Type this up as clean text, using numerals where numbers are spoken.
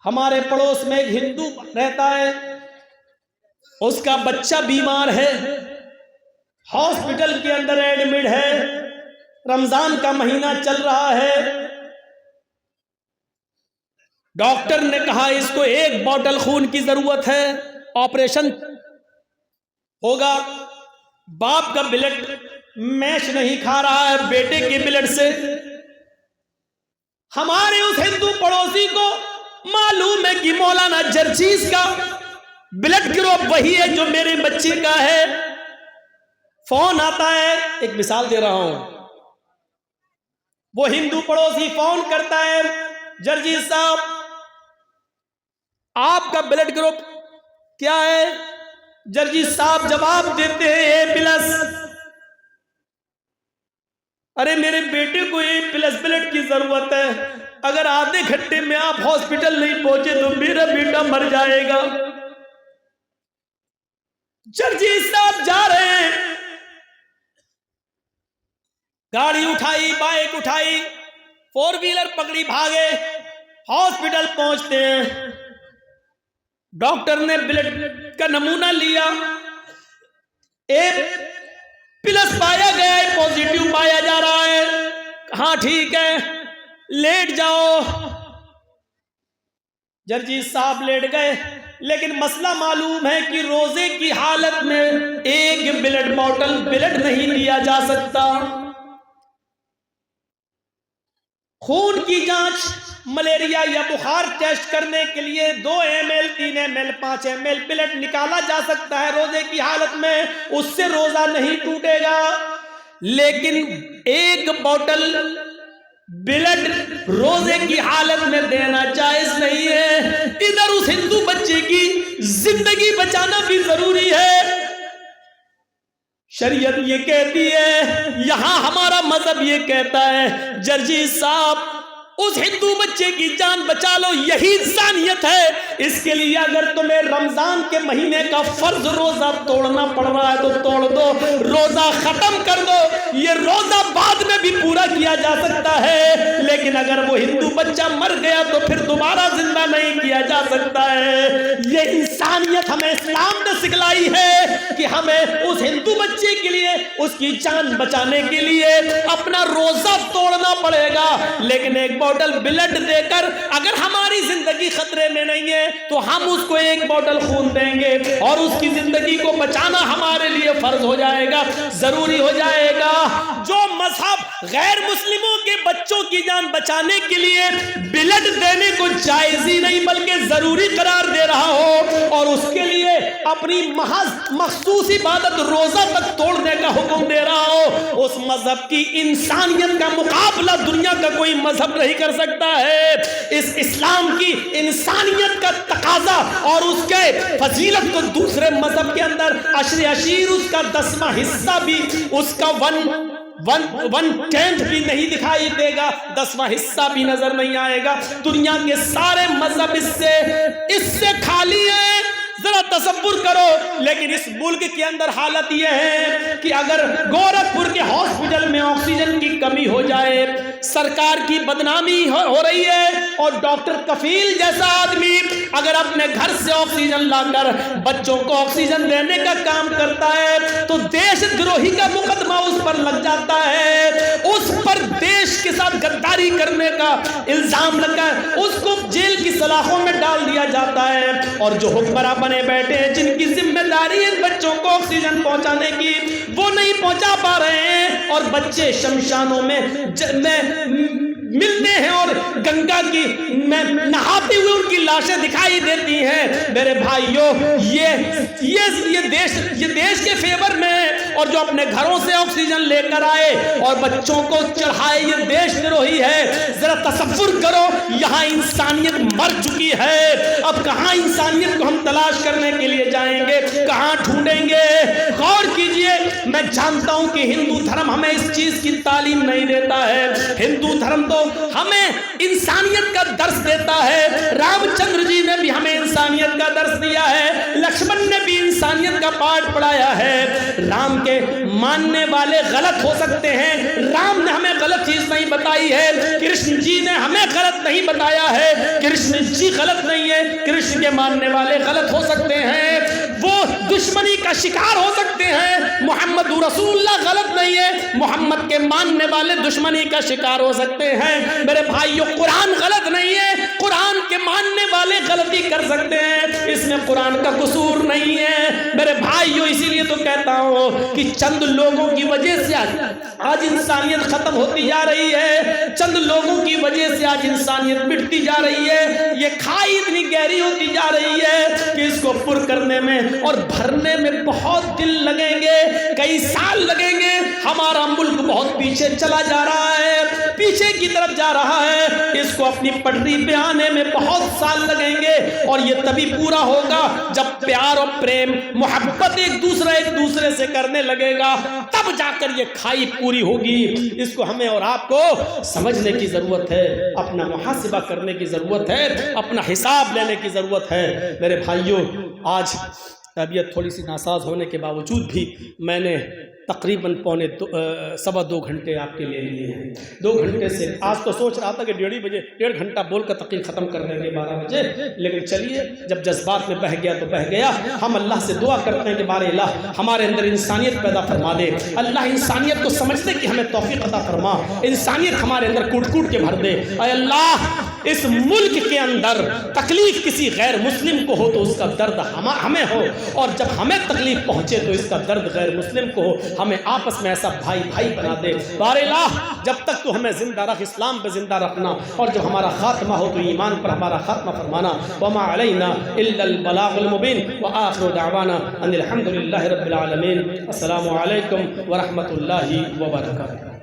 ہمارے پڑوس میں ایک ہندو رہتا ہے، اس کا بچہ بیمار ہے، ہاسپٹل کے اندر ایڈمٹ ہے، رمضان کا مہینہ چل رہا ہے، ڈاکٹر نے کہا اس کو 1 بوتل خون کی ضرورت ہے، آپریشن ہوگا۔ باپ کا بلڈ میچ نہیں کھا رہا ہے بیٹے کے بلڈ سے۔ ہمارے اس ہندو پڑوسی کو معلوم ہے کہ مولانا جرجیز کا بلڈ گروپ وہی ہے جو میرے بچے کا ہے۔ فون آتا ہے، ایک مثال دے رہا ہوں، وہ ہندو پڑوسی فون کرتا ہے، جرجیز صاحب آپ کا بلڈ گروپ کیا ہے؟ جرجیز صاحب جواب دیتے ہیں A+۔ ارے میرے بیٹے کو A+ بلڈ کی ضرورت ہے، اگر آدھے گھنٹے میں آپ ہاسپٹل نہیں پہنچے تو میرا بیٹا مر جائے گا۔ جرجیز صاحب جا رہے ہیں، گاڑی اٹھائی، بائک اٹھائی، 4 ویلر پکڑی، بھاگے، ہاسپٹل پہنچتے ہیں، ڈاکٹر نے بلڈ کا نمونہ لیا، A+ پایا گیا ہے، پوزیٹیو پایا جا رہا ہے، ہاں ٹھیک ہے لیٹ جاؤ۔ جرجیز صاحب لیٹ گئے، لیکن مسئلہ معلوم ہے کہ روزے کی حالت میں 1 بلڈ بوتل بلڈ نہیں لیا جا سکتا۔ خون کی جانچ ملیریا یا بخار ٹیسٹ کرنے کے لیے 2 ml 3 ml 5 ml بلڈ نکالا جا سکتا ہے روزے کی حالت میں، اس سے روزہ نہیں ٹوٹے گا، لیکن 1 بوتل بلڈ روزے کی حالت میں دینا جائز نہیں ہے۔ ادھر اس ہندو بچے کی زندگی بچانا بھی ضروری ہے۔ شریعت یہ کہتی ہے، یہاں ہمارا مذہب یہ کہتا ہے جرجیز صاحب اس ہندو بچے کی جان بچا لو، یہی انسانیت ہے۔ اس کے لیے اگر تمہیں رمضان کے مہینے کا فرض روزہ توڑنا پڑ رہا ہے تو توڑ دو، روزہ ختم کر دو، یہ روزہ بعد میں بھی پورا کیا جا سکتا ہے، لیکن اگر وہ ہندو بچہ مر گیا تو پھر دوبارہ زندہ نہیں کیا جا سکتا ہے۔ یہ انسانیت ہمیں اسلام نے سکھلائی ہے کہ ہمیں اس ہندو بچے کے لیے اس کی جان بچانے کے لیے اپنا روزہ توڑنا پڑے گا، لیکن 1 بوتل بلڈ دے کر اگر ہماری زندگی خطرے میں نہیں ہے تو ہم اس کو 1 بوتل خون دیں گے اور اس کی زندگی کو بچانا ہمارے لیے فرض ہو جائے گا، ضروری ہو جائے گا۔ جو مذہب غیر مسلموں کے بچوں کی جان بچانے کے لیے بلڈ دینے کو جائز ہی نہیں بلکہ ضروری قرار دے رہا ہو اور اس کے لیے اپنی محض مخصوص عبادت روزہ تک توڑنے کا حکم دے رہا ہو، اس مذہب کی انسانیت کا مقابلہ دنیا کا کوئی مذہب نہیں کر سکتا ہے۔ اس اسلام کی انسانیت کا تقاضا اور اس کے فضیلت کو دوسرے مذہب کے اندر عشیر اس کا 10واں حصہ بھی، اس کا 1/10 بھی نہیں دکھائی دے گا، 10واں حصہ بھی نظر نہیں آئے گا۔ دنیا کے سارے مذہب اس سے خالی ہیں، ذرا تصور کرو۔ لیکن اس ملک کے اندر حالت یہ ہے کہ اگر گورکھپور کے ہاسپٹل میں آکسیجن کی کمی ہو جائے، سرکار کی بدنامی ہو رہی ہے اور ڈاکٹر کفیل جیسا آدمی اگر اپنے گھر سے آکسیجن لا کر بچوں کو آکسیجن دینے کا کام کرتا ہے تو دیش دروہی کا مقدمہ اس پر لگ جاتا ہے، اس پر دیش کے ساتھ غداری کرنے کا الزام لگا ہے، اس کو جیل کی سلاخوں میں ڈال دیا جاتا ہے، اور جو حکمراں بنے بیٹھے ہیں جن کی ذمہ داری ہے بچوں کو آکسیجن پہنچانے کی، وہ نہیں پہنچا پا رہے ہیں اور بچے شمشانوں میں ملتے ہیں اور گنگا کی میں نہاتے ہوئے ان کی لاشیں دکھائی دیتی ہیں۔ میرے بھائیوں، یہ دیش کے فیور میں ہے، اور جو اپنے گھروں سے آکسیجن لے کر آئے اور بچوں کو چڑھائے یہ دیش دروہی ہے۔ ذرا تصور کرو، یہاں انسانیت مر چکی ہے، اب کہاں انسانیت کو ہم تلاش کرنے کے لیے جائیں گے، کہاں ڈھونڈیں گے؟ غور کیجئے، میں جانتا ہوں کہ ہندو دھرم ہمیں اس چیز کی تعلیم نہیں دیتا ہے، ہندو دھرم تو ہمیں انسانیت کا درس دیتا ہے، رام چندر جی نے بھی ہمیں انسانیت کا درس دیا ہے، لکشمن نے بھی انسانیت کا پاٹھ پڑھایا ہے۔ رام کے ماننے والے غلط ہو سکتے ہیں، رام نے ہمیں غلط چیز نہیں بتائی ہے، کرشن کرشن جی نے ہمیں غلط نہیں بتایا ہے. کرشن جی غلط نہیں ہے, کرشن کے ماننے والے غلط ہو سکتے ہیں, وہ دشمنی کا شکار ہو سکتے ہیں. محمد رسول اللہ غلط نہیں ہے, محمد کے ماننے والے دشمنی کا شکار ہو سکتے ہیں. میرے بھائیوں, قرآن غلط نہیں ہے, قرآن کے ماننے والے غلطی کر سکتے ہیں, اس میں قرآن کا قصور نہیں ہے. میرے بھائیوں, اسی لیے تو کہتا ہوں کہ چند لوگوں کی وجہ سے آج انسانیت ختم ہوتی جا رہی ہے, چند لوگوں کی وجہ سے آج انسانیت مٹتی جا رہی ہے. یہ کھائی اتنی گہری ہوتی جا رہی ہے کہ اس کو پر کرنے میں اور بھرنے میں بہت دن لگیں گے, کئی سال لگیں گے. ہمارا ملک بہت پیچھے چلا جا رہا ہے, پیچھے کی طرف جا رہا ہے, اس کو اپنی پٹری پہ آنے میں بہت سال لگیں گے. اور یہ تبھی پورا ہوگا جب پیار اور پریم محبت ایک دوسرے سے کرنے لگے گا, تب جا کر یہ کھائی پوری ہوگی. اس کو ہمیں اور آپ کو سمجھنے کی ضرورت ہے, اپنا محاسبہ کرنے کی ضرورت ہے, اپنا حساب لینے کی ضرورت ہے. میرے بھائیوں, آج طبیعت تھوڑی سی ناساز ہونے کے باوجود بھی میں نے تقریباً سوا دو گھنٹے آپ کے لیے لیے ہیں. 2 گھنٹے سے آج تو سوچ رہا تھا کہ 1.5 گھنٹہ بول کر تقریر ختم کر دیں گے 12 بجے, لیکن چلیے جب جذبات میں بہ گیا تو بہ گیا. ہم اللہ سے دعا کرتے ہیں کہ بارے اللہ ہمارے اندر انسانیت پیدا فرما دے, اللہ انسانیت کو سمجھنے کی ہمیں توفیق عطا فرما, انسانیت ہمارے اندر کوٹ کوٹ کے بھر دے. اے اللہ, اس ملک کے اندر تکلیف کسی غیر مسلم کو ہو تو اس کا درد ہمیں ہو, اور جب ہمیں تکلیف پہنچے تو اس کا درد غیر مسلم کو ہو. ہمیں آپس میں ایسا بھائی بھائی بنا دے. بارے اللہ, جب تک تو ہمیں زندہ رکھ, اسلام پہ زندہ رکھنا, اور جب ہمارا خاتمہ ہو تو ایمان پر ہمارا خاتمہ فرمانا. وما علینا الا البلاغ المبین, وآخر دعوانا ان الحمد للہ رب العالمین. السلام علیکم ورحمۃ اللہ وبرکاتہ.